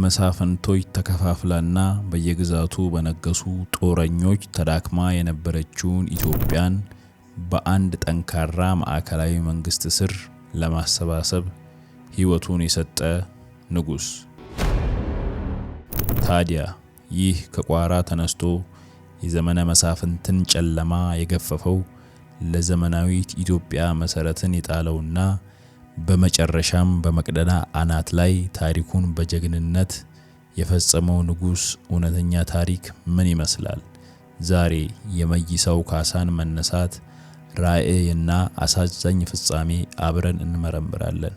በመሳፍንቶች ተከፋፍላና በየግዛቱ በነገሱ ጦረኞች ተዳክማ የነበረችውን ኢትዮጵያን በአንድ ጠንካራ ማዕከላዊ መንግስት ስር ለማሰባሰብ ሕይወቱን የሰጠ ንጉስ። ታዲያ ይህ ከቋራ ተነስቶ የዘመነ መሳፍንትን ጨለማ የገፈፈው ለዘመናዊት ኢትዮጵያ መሰረትን የጣለውና በመጨረሻም በመቅደላ አናት ላይ ታሪኩን በጀግንነት የፈጸመው ንጉስ እውነተኛ ታሪክ ምን ይመስላል? ዛሬ የመይሳው ካሳን መነሳት፣ ራዕይና አሳዛኝ ፍጻሜ አብረን እንመረምራለን።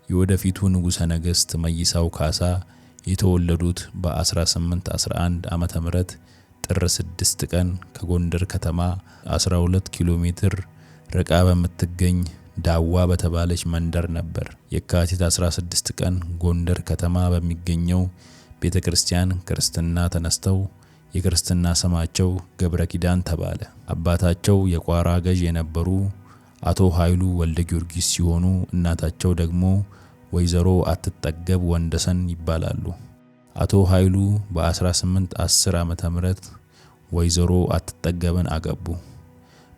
የወደፊቱ ንጉሠ ነገሥት መይሳው ካሳ የተወለዱት በ1811 ዓመተ ምህረት ጥር 6 ቀን ከጎንደር ከተማ 12 ኪሎ ሜትር ርቃ በምትገኝ ዳዋ በተባለች መንደር ነበር። የካቲት 16 ቀን ጎንደር ከተማ በሚገኘው ቤተክርስቲያን ክርስትና ተነስተው የክርስትና ስማቸው ገብረ ኪዳን ተባለ። አባታቸው የቋራ ገዥ የነበሩ አቶ ኃይሉ ወልደ ጊዮርጊስ ሲሆኑ እናታቸው ደግሞ ወይዘሮ አትጠገብ ወንደሰን ይባላሉ። አቶ ኃይሉ በ1810 ዓመተ ምህረት ወይዘሮ አትጠገብን አገቡ።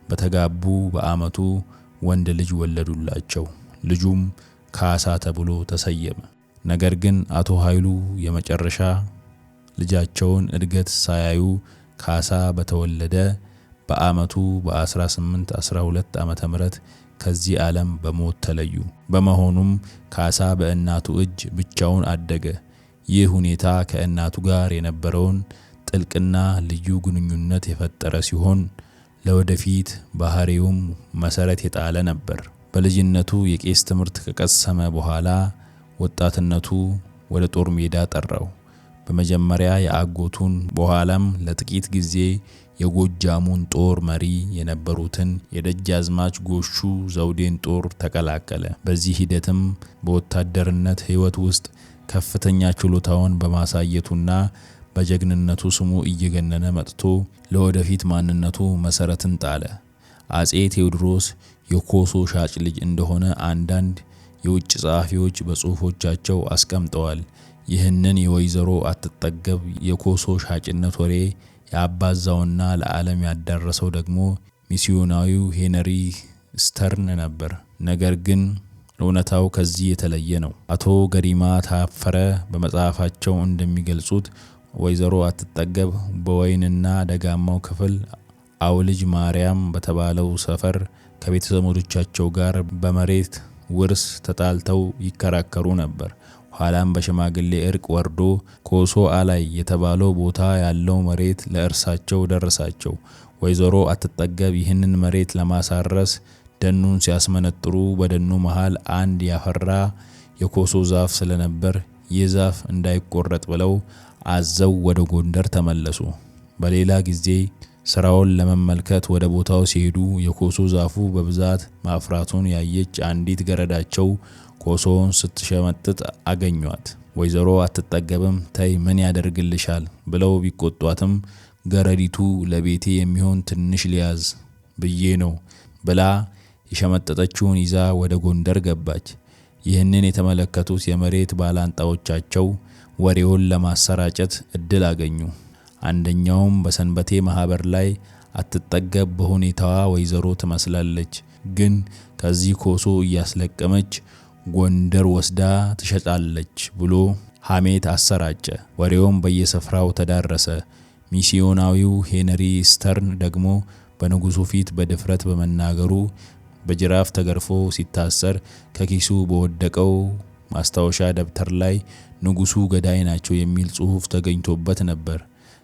በተጋቡ በአመቱ ወንድ ልጅ ወለዱላቸው። ልጁም ካሳ ተብሎ ተሰየመ። ነገር ግን አቶ ኃይሉ የመጨረሻ ልጃቸውን እድገት ሳያዩ ካሳ በተወለደ በአመቱ በ1812 ዓመተ ምህረት ከዚህ ዓለም በሞት ተለዩ። በመሆኑም ካሳ በእናቱ እጅ ብቻውን አደገ። ይህ ሁኔታ ከእናቱ ጋር የነበረውን ጥልቅና ልዩ ግንኙነት የፈጠረ ሲሆን ለወደፊት ባህሪውም መሰረት የጣለ ነበር። በልጅነቱ የቄስ ትምህርት ከቀሰመ በኋላ ወጣትነቱ ወደ ጦር ሜዳ ጠራው። በመጀመሪያ የአጎቱን በኋላም ለጥቂት ጊዜ የጎጃሙን ጦር መሪ የነበሩትን የደጃዝማች ጎሹ ዘውዴን ጦር ተቀላቀለ። በዚህ ሂደትም በወታደርነት ሕይወት ውስጥ ከፍተኛ ችሎታውን በማሳየቱና በጀግንነቱ ስሙ እየገነነ መጥቶ ለወደፊት ማንነቱ መሰረትን ጣለ። አጼ ቴዎድሮስ የኮሶ ሻጭ ልጅ እንደሆነ አንዳንድ የውጭ ጸሐፊዎች በጽሁፎቻቸው አስቀምጠዋል። ይህንን የወይዘሮ አትጠገብ የኮሶ ሻጭነት ወሬ ያባዛውና ለዓለም ያዳረሰው ደግሞ ሚስዮናዊው ሄነሪ ስተርን ነበር። ነገር ግን እውነታው ከዚህ የተለየ ነው። አቶ ገሪማ ታፈረ በመጽሐፋቸው እንደሚገልጹት ወይዘሮ አትጠገብ በወይንና ደጋማው ክፍል አውልጅ ማርያም በተባለው ሰፈር ከቤተሰቦቻቸው ጋር በመሬት ውርስ ተጣልተው ይከራከሩ ነበር። ኋላም በሽማግሌ እርቅ ወርዶ ኮሶ አላይ የተባለው ቦታ ያለው መሬት ለእርሳቸው ደረሳቸው። ወይዘሮ አትጠገብ ይህንን መሬት ለማሳረስ ደኑን ሲያስመነጥሩ በደኑ መሃል አንድ ያፈራ የኮሶ ዛፍ ስለነበር ይህ ዛፍ እንዳይቆረጥ ብለው አዘው ወደ ጎንደር ተመለሱ። በሌላ ጊዜ ስራውን ለመመልከት ወደ ቦታው ሲሄዱ የኮሶ ዛፉ በብዛት ማፍራቱን ያየች አንዲት ገረዳቸው ኮሶውን ስትሸመጥጥ አገኟት። ወይዘሮ አትጠገብም ተይ ምን ያደርግልሻል ብለው ቢቆጧትም ገረዲቱ ለቤቴ የሚሆን ትንሽ ሊያዝ ብዬ ነው ብላ የሸመጠጠችውን ይዛ ወደ ጎንደር ገባች። ይህንን የተመለከቱት የመሬት ባላንጣዎቻቸው ወሬውን ለማሰራጨት እድል አገኙ። አንደኛውም በሰንበቴ ማህበር ላይ አትጠገብ በሁኔታዋ ወይዘሮ ትመስላለች፣ ግን ከዚህ ኮሶ እያስለቀመች ጎንደር ወስዳ ትሸጣለች ብሎ ሐሜት አሰራጨ። ወሬውም በየስፍራው ተዳረሰ። ሚስዮናዊው ሄነሪ ስተርን ደግሞ በንጉሱ ፊት በድፍረት በመናገሩ በጅራፍ ተገርፎ ሲታሰር ከኪሱ በወደቀው ማስታወሻ ደብተር ላይ ንጉሱ ገዳይ ናቸው የሚል ጽሑፍ ተገኝቶበት ነበር።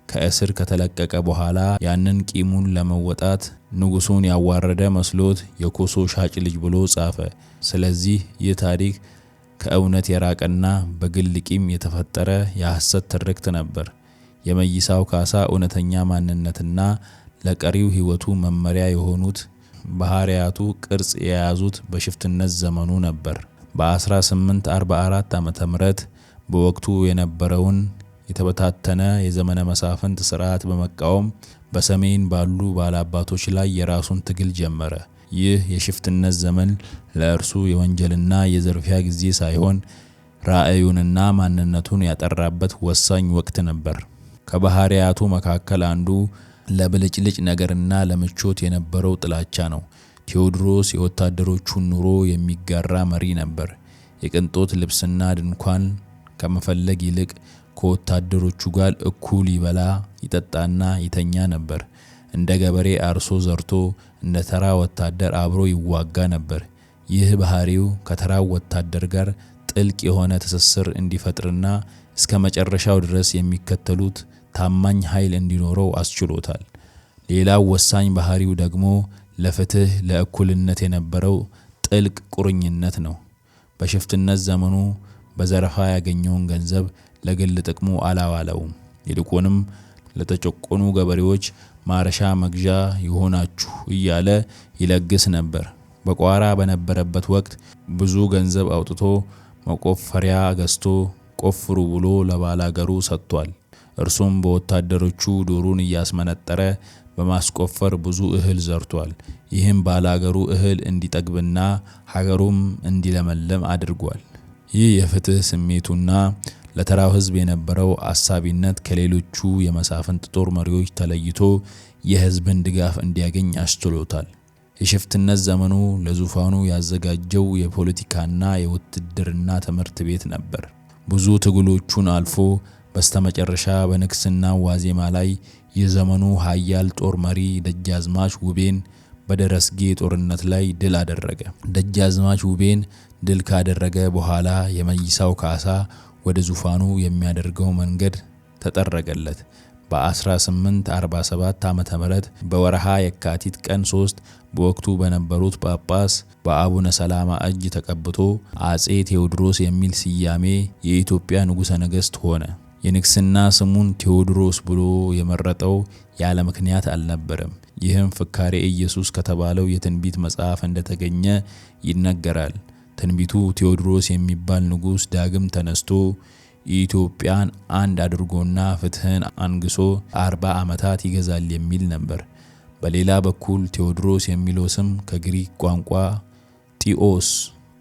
ከእስር ከተለቀቀ በኋላ ያንን ቂሙን ለመወጣት ንጉሱን ያዋረደ መስሎት የኮሶ ሻጭ ልጅ ብሎ ጻፈ። ስለዚህ ይህ ታሪክ ከእውነት የራቀና በግል ቂም የተፈጠረ የሐሰት ትርክት ነበር። የመይሳው ካሳ እውነተኛ ማንነትና ለቀሪው ሕይወቱ መመሪያ የሆኑት ባህሪያቱ ቅርጽ የያዙት በሽፍትነት ዘመኑ ነበር። በ1844 ዓመተ ምህረት በወቅቱ የነበረውን የተበታተነ የዘመነ መሳፍንት ስርዓት በመቃወም በሰሜን ባሉ ባላባቶች ላይ የራሱን ትግል ጀመረ። ይህ የሽፍትነት ዘመን ለእርሱ የወንጀልና የዝርፊያ ጊዜ ሳይሆን ራእዩንና ማንነቱን ያጠራበት ወሳኝ ወቅት ነበር። ከባህሪያቱ መካከል አንዱ ለብልጭልጭ ነገርና ለምቾት የነበረው ጥላቻ ነው። ቴዎድሮስ የወታደሮቹን ኑሮ የሚጋራ መሪ ነበር። የቅንጦት ልብስና ድንኳን ከመፈለግ ይልቅ ከወታደሮቹ ጋር እኩል ይበላ ይጠጣና ይተኛ ነበር። እንደ ገበሬ አርሶ ዘርቶ እንደ ተራ ወታደር አብሮ ይዋጋ ነበር። ይህ ባህሪው ከተራው ወታደር ጋር ጥልቅ የሆነ ትስስር እንዲፈጥርና እስከ መጨረሻው ድረስ የሚከተሉት ታማኝ ኃይል እንዲኖረው አስችሎታል። ሌላው ወሳኝ ባህሪው ደግሞ ለፍትህ ለእኩልነት የነበረው ጥልቅ ቁርኝነት ነው። በሽፍትነት ዘመኑ በዘረፋ ያገኘውን ገንዘብ ለግል ጥቅሙ አላዋለውም። ይልቁንም ለተጨቆኑ ገበሬዎች ማረሻ መግዣ ይሆናችሁ እያለ ይለግስ ነበር። በቋራ በነበረበት ወቅት ብዙ ገንዘብ አውጥቶ መቆፈሪያ ገዝቶ ቆፍሩ ብሎ ለባላገሩ ሰጥቷል። እርሱም በወታደሮቹ ዱሩን እያስመነጠረ በማስቆፈር ብዙ እህል ዘርቷል። ይህም ባላገሩ እህል እንዲጠግብና ሀገሩም እንዲለመለም አድርጓል። ይህ የፍትህ ስሜቱና ለተራው ሕዝብ የነበረው አሳቢነት ከሌሎቹ የመሳፍንት ጦር መሪዎች ተለይቶ የሕዝብን ድጋፍ እንዲያገኝ አስችሎታል። የሽፍትነት ዘመኑ ለዙፋኑ ያዘጋጀው የፖለቲካና የውትድርና ትምህርት ቤት ነበር። ብዙ ትግሎቹን አልፎ በስተመጨረሻ በንግስና ዋዜማ ላይ የዘመኑ ኃያል ጦር መሪ ደጃዝማች ውቤን በደረስጌ ጦርነት ላይ ድል አደረገ። ደጃዝማች ውቤን ድል ካደረገ በኋላ የመይሳው ካሳ ወደ ዙፋኑ የሚያደርገው መንገድ ተጠረገለት። በ1847 ዓመተ ምህረት በወርሃ የካቲት ቀን 3 በወቅቱ በነበሩት ጳጳስ በአቡነ ሰላማ እጅ ተቀብቶ አጼ ቴዎድሮስ የሚል ስያሜ የኢትዮጵያ ንጉሠ ነገሥት ሆነ። የንግስና ስሙን ቴዎድሮስ ብሎ የመረጠው ያለ ምክንያት አልነበረም። ይህም ፍካሬ ኢየሱስ ከተባለው የትንቢት መጽሐፍ እንደተገኘ ይነገራል። ትንቢቱ ቴዎድሮስ የሚባል ንጉሥ ዳግም ተነስቶ ኢትዮጵያን አንድ አድርጎና ፍትህን አንግሶ 40 ዓመታት ይገዛል የሚል ነበር። በሌላ በኩል ቴዎድሮስ የሚለው ስም ከግሪክ ቋንቋ ጢኦስ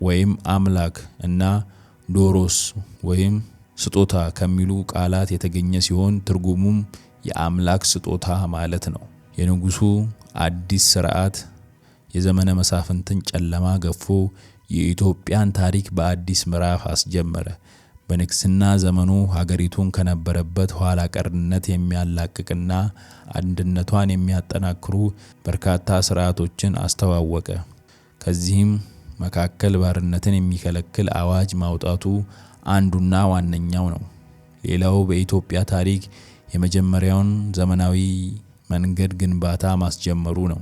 ወይም አምላክ እና ዶሮስ ወይም ስጦታ ከሚሉ ቃላት የተገኘ ሲሆን ትርጉሙም የአምላክ ስጦታ ማለት ነው። የንጉሱ አዲስ ስርዓት የዘመነ መሳፍንትን ጨለማ ገፎ የኢትዮጵያን ታሪክ በአዲስ ምዕራፍ አስጀመረ። በንግስና ዘመኑ ሀገሪቱን ከነበረበት ኋላ ቀርነት የሚያላቅቅና አንድነቷን የሚያጠናክሩ በርካታ ስርዓቶችን አስተዋወቀ። ከዚህም መካከል ባርነትን የሚከለክል አዋጅ ማውጣቱ አንዱና ዋነኛው ነው። ሌላው በኢትዮጵያ ታሪክ የመጀመሪያውን ዘመናዊ መንገድ ግንባታ ማስጀመሩ ነው።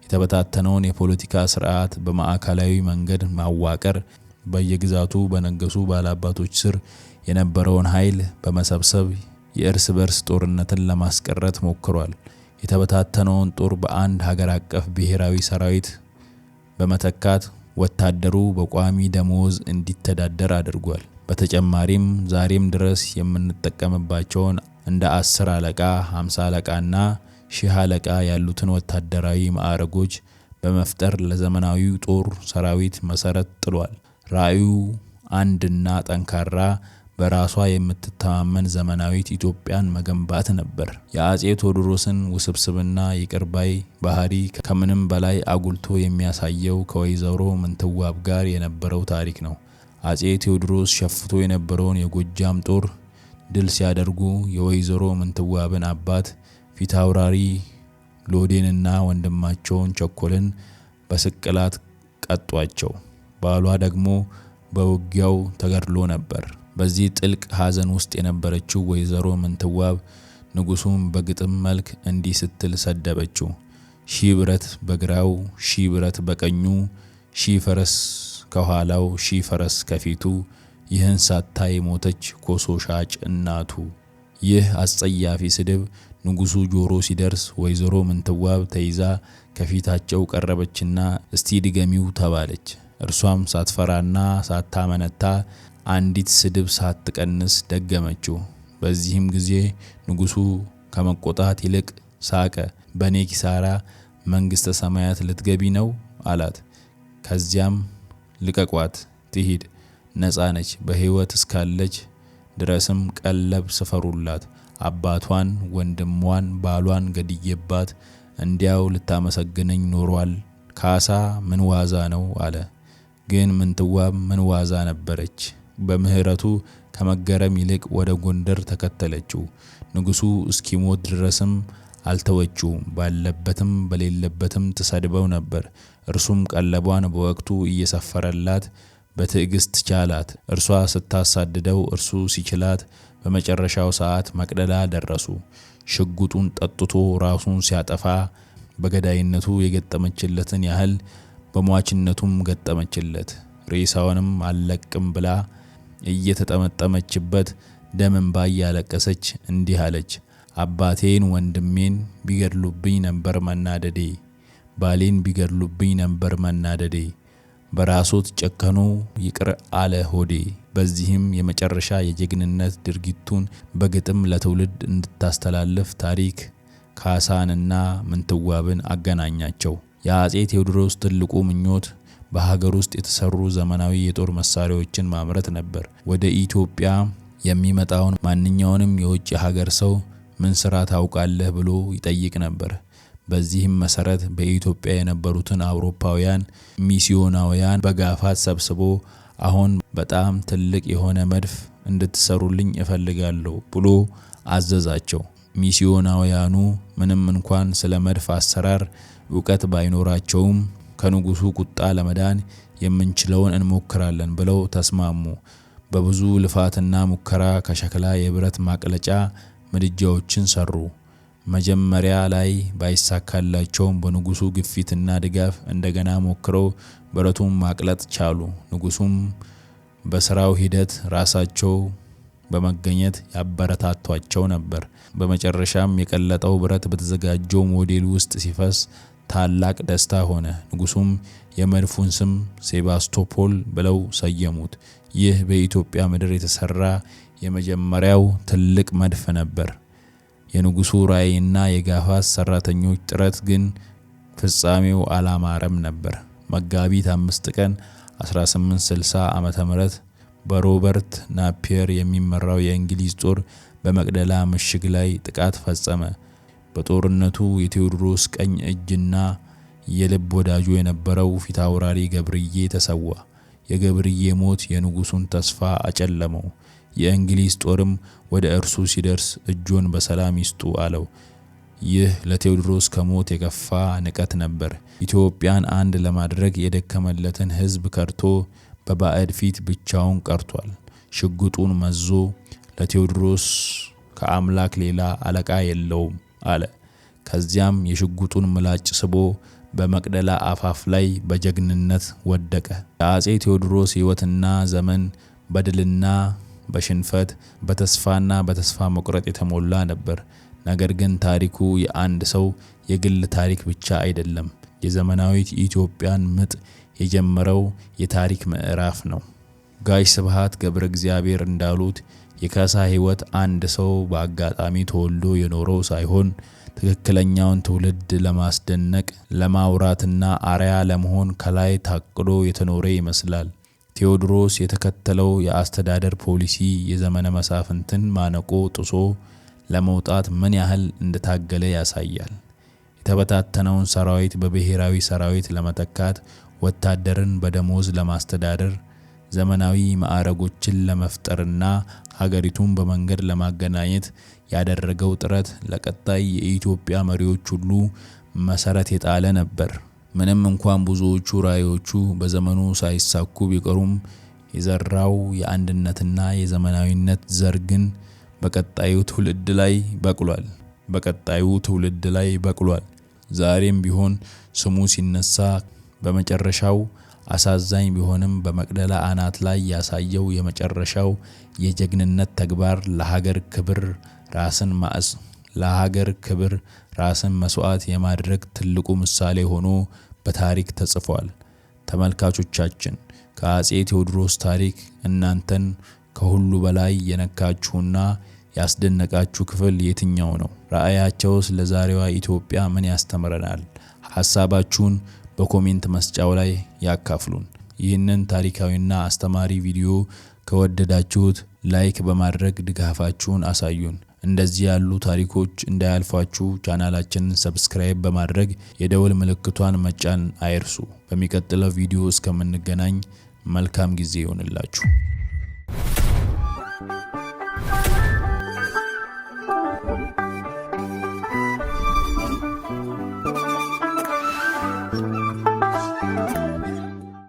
የተበታተነውን የፖለቲካ ስርዓት በማዕከላዊ መንገድ ማዋቀር፣ በየግዛቱ በነገሱ ባላባቶች ስር የነበረውን ኃይል በመሰብሰብ የእርስ በርስ ጦርነትን ለማስቀረት ሞክሯል። የተበታተነውን ጦር በአንድ ሀገር አቀፍ ብሔራዊ ሰራዊት በመተካት ወታደሩ በቋሚ ደሞዝ እንዲተዳደር አድርጓል። በተጨማሪም ዛሬም ድረስ የምንጠቀምባቸውን እንደ 10 አለቃ፣ 50 አለቃና 1000 አለቃ ያሉትን ወታደራዊ ማዕረጎች በመፍጠር ለዘመናዊው ጦር ሰራዊት መሰረት ጥሏል። ራእዩ አንድና ጠንካራ በራሷ የምትተማመን ዘመናዊት ኢትዮጵያን መገንባት ነበር። የአጼ ቴዎድሮስን ውስብስብና ይቅርባይ ባህሪ ከምንም በላይ አጉልቶ የሚያሳየው ከወይዘሮ ምንትዋብ ጋር የነበረው ታሪክ ነው። አጼ ቴዎድሮስ ሸፍቶ የነበረውን የጎጃም ጦር ድል ሲያደርጉ የወይዘሮ ምንትዋብን አባት ፊታውራሪ ሎዴንና ወንድማቸውን ቸኮልን በስቅላት ቀጧቸው። ባሏ ደግሞ በውጊያው ተገድሎ ነበር። በዚህ ጥልቅ ሐዘን ውስጥ የነበረችው ወይዘሮ ምንትዋብ ንጉሱን በግጥም መልክ እንዲህ ስትል ሰደበችው። 1000 ብረት በግራው 1000 ብረት በቀኙ 1000 ፈረስ ከኋላው 1000 ፈረስ ከፊቱ ይህን ሳታይ ሞተች ኮሶ ሻጭ እናቱ። ይህ አስጸያፊ ስድብ ንጉሱ ጆሮ ሲደርስ ወይዘሮ ምንትዋብ ተይዛ ከፊታቸው ቀረበችና እስቲ ድገሚው ተባለች። እርሷም ሳትፈራና ሳታመነታ አንዲት ስድብ ሳትቀንስ ደገመችው። በዚህም ጊዜ ንጉሱ ከመቆጣት ይልቅ ሳቀ። በኔ ኪሳራ መንግስተ ሰማያት ልትገቢ ነው አላት። ከዚያም ልቀቋት ትሂድ፣ ነፃ ነች፣ በህይወት እስካለች ድረስም ቀለብ ስፈሩላት፣ አባቷን፣ ወንድሟን፣ ባሏን ገድዬባት እንዲያው ልታመሰግነኝ ኖሯል። ካሳ ምን ዋዛ ነው አለ። ግን ምንትዋብ ምን ዋዛ ነበረች። በምህረቱ ከመገረም ይልቅ ወደ ጎንደር ተከተለችው። ንጉሱ እስኪሞት ድረስም አልተወችውም። ባለበትም በሌለበትም ትሰድበው ነበር። እርሱም ቀለቧን በወቅቱ እየሰፈረላት በትዕግስት ቻላት። እርሷ ስታሳድደው እርሱ ሲችላት በመጨረሻው ሰዓት መቅደላ ደረሱ። ሽጉጡን ጠጥቶ ራሱን ሲያጠፋ በገዳይነቱ የገጠመችለትን ያህል በሟችነቱም ገጠመችለት። ሬሳውንም አልለቅም ብላ እየተጠመጠመችበት ደም እንባ እያለቀሰች እንዲህ አለች። አባቴን ወንድሜን ቢገድሉብኝ ነበር መናደዴ፣ ባሌን ቢገድሉብኝ ነበር መናደዴ፣ በራሶት ጨከኑ ይቅር አለ ሆዴ። በዚህም የመጨረሻ የጀግንነት ድርጊቱን በግጥም ለትውልድ እንድታስተላልፍ ታሪክ ካሳንና ምንትዋብን አገናኛቸው። የአጼ ቴዎድሮስ ትልቁ ምኞት በሀገር ውስጥ የተሰሩ ዘመናዊ የጦር መሳሪያዎችን ማምረት ነበር። ወደ ኢትዮጵያ የሚመጣውን ማንኛውንም የውጭ ሀገር ሰው ምን ስራ ታውቃለህ ብሎ ይጠይቅ ነበር። በዚህም መሰረት በኢትዮጵያ የነበሩትን አውሮፓውያን ሚስዮናውያን በጋፋት ሰብስቦ አሁን በጣም ትልቅ የሆነ መድፍ እንድትሰሩልኝ እፈልጋለሁ ብሎ አዘዛቸው። ሚስዮናውያኑ ምንም እንኳን ስለ መድፍ አሰራር ዕውቀት ባይኖራቸውም ከንጉሱ ቁጣ ለመዳን የምንችለውን እንሞክራለን ብለው ተስማሙ። በብዙ ልፋትና ሙከራ ከሸክላ የብረት ማቅለጫ ምድጃዎችን ሰሩ። መጀመሪያ ላይ ባይሳካላቸውም በንጉሱ ግፊትና ድጋፍ እንደገና ሞክረው ብረቱን ማቅለጥ ቻሉ። ንጉሱም በስራው ሂደት ራሳቸው በመገኘት ያበረታቷቸው ነበር። በመጨረሻም የቀለጠው ብረት በተዘጋጀው ሞዴል ውስጥ ሲፈስ ታላቅ ደስታ ሆነ። ንጉሱም የመድፉን ስም ሴባስቶፖል ብለው ሰየሙት። ይህ በኢትዮጵያ ምድር የተሰራ የመጀመሪያው ትልቅ መድፍ ነበር። የንጉሱ ራዕይና የጋፋት ሰራተኞች ጥረት ግን ፍጻሜው አላማረም ነበር። መጋቢት 5 ቀን 1860 ዓመተ ምህረት በሮበርት ናፒየር የሚመራው የእንግሊዝ ጦር በመቅደላ ምሽግ ላይ ጥቃት ፈጸመ። በጦርነቱ የቴዎድሮስ ቀኝ እጅና የልብ ወዳጁ የነበረው ፊታውራሪ ገብርዬ ተሰዋ። የገብርዬ ሞት የንጉሱን ተስፋ አጨለመው። የእንግሊዝ ጦርም ወደ እርሱ ሲደርስ እጆን በሰላም ይስጡ አለው። ይህ ለቴዎድሮስ ከሞት የከፋ ንቀት ነበር። ኢትዮጵያን አንድ ለማድረግ የደከመለትን ሕዝብ ከርቶ በባዕድ ፊት ብቻውን ቀርቷል። ሽጉጡን መዞ ለቴዎድሮስ ከአምላክ ሌላ አለቃ የለውም አለ። ከዚያም የሽጉጡን ምላጭ ስቦ በመቅደላ አፋፍ ላይ በጀግንነት ወደቀ። የአጼ ቴዎድሮስ ሕይወትና ዘመን በድልና በሽንፈት በተስፋና በተስፋ መቁረጥ የተሞላ ነበር። ነገር ግን ታሪኩ የአንድ ሰው የግል ታሪክ ብቻ አይደለም። የዘመናዊት ኢትዮጵያን ምጥ የጀመረው የታሪክ ምዕራፍ ነው። ጋሽ ስብሐት ገብረ እግዚአብሔር እንዳሉት የካሳ ሕይወት አንድ ሰው በአጋጣሚ ተወልዶ የኖረው ሳይሆን ትክክለኛውን ትውልድ ለማስደነቅ ለማውራትና አርያ ለመሆን ከላይ ታቅዶ የተኖረ ይመስላል። ቴዎድሮስ የተከተለው የአስተዳደር ፖሊሲ የዘመነ መሳፍንትን ማነቆ ጥሶ ለመውጣት ምን ያህል እንደታገለ ያሳያል። የተበታተነውን ሰራዊት በብሔራዊ ሰራዊት ለመተካት፣ ወታደርን በደሞዝ ለማስተዳደር፣ ዘመናዊ ማዕረጎችን ለመፍጠርና ሀገሪቱን በመንገድ ለማገናኘት ያደረገው ጥረት ለቀጣይ የኢትዮጵያ መሪዎች ሁሉ መሰረት የጣለ ነበር። ምንም እንኳን ብዙዎቹ ራዕዮቹ በዘመኑ ሳይሳኩ ቢቀሩም የዘራው የአንድነትና የዘመናዊነት ዘር ግን በቀጣዩ ትውልድ ላይ በቅሏል። ዛሬም ቢሆን ስሙ ሲነሳ በመጨረሻው አሳዛኝ ቢሆንም በመቅደላ አናት ላይ ያሳየው የመጨረሻው የጀግንነት ተግባር ለሀገር ክብር ራስን መስዋዕት የማድረግ ትልቁ ምሳሌ ሆኖ በታሪክ ተጽፏል። ተመልካቾቻችን፣ ከአጼ ቴዎድሮስ ታሪክ እናንተን ከሁሉ በላይ የነካችሁና ያስደነቃችሁ ክፍል የትኛው ነው? ራእያቸውስ ለዛሬዋ ኢትዮጵያ ምን ያስተምረናል? ሐሳባችሁን በኮሜንት መስጫው ላይ ያካፍሉን። ይህንን ታሪካዊና አስተማሪ ቪዲዮ ከወደዳችሁት ላይክ በማድረግ ድጋፋችሁን አሳዩን። እንደዚህ ያሉ ታሪኮች እንዳያልፏችሁ ቻናላችንን ሰብስክራይብ በማድረግ የደወል ምልክቷን መጫን አይርሱ። በሚቀጥለው ቪዲዮ እስከምንገናኝ መልካም ጊዜ ይሁንላችሁ።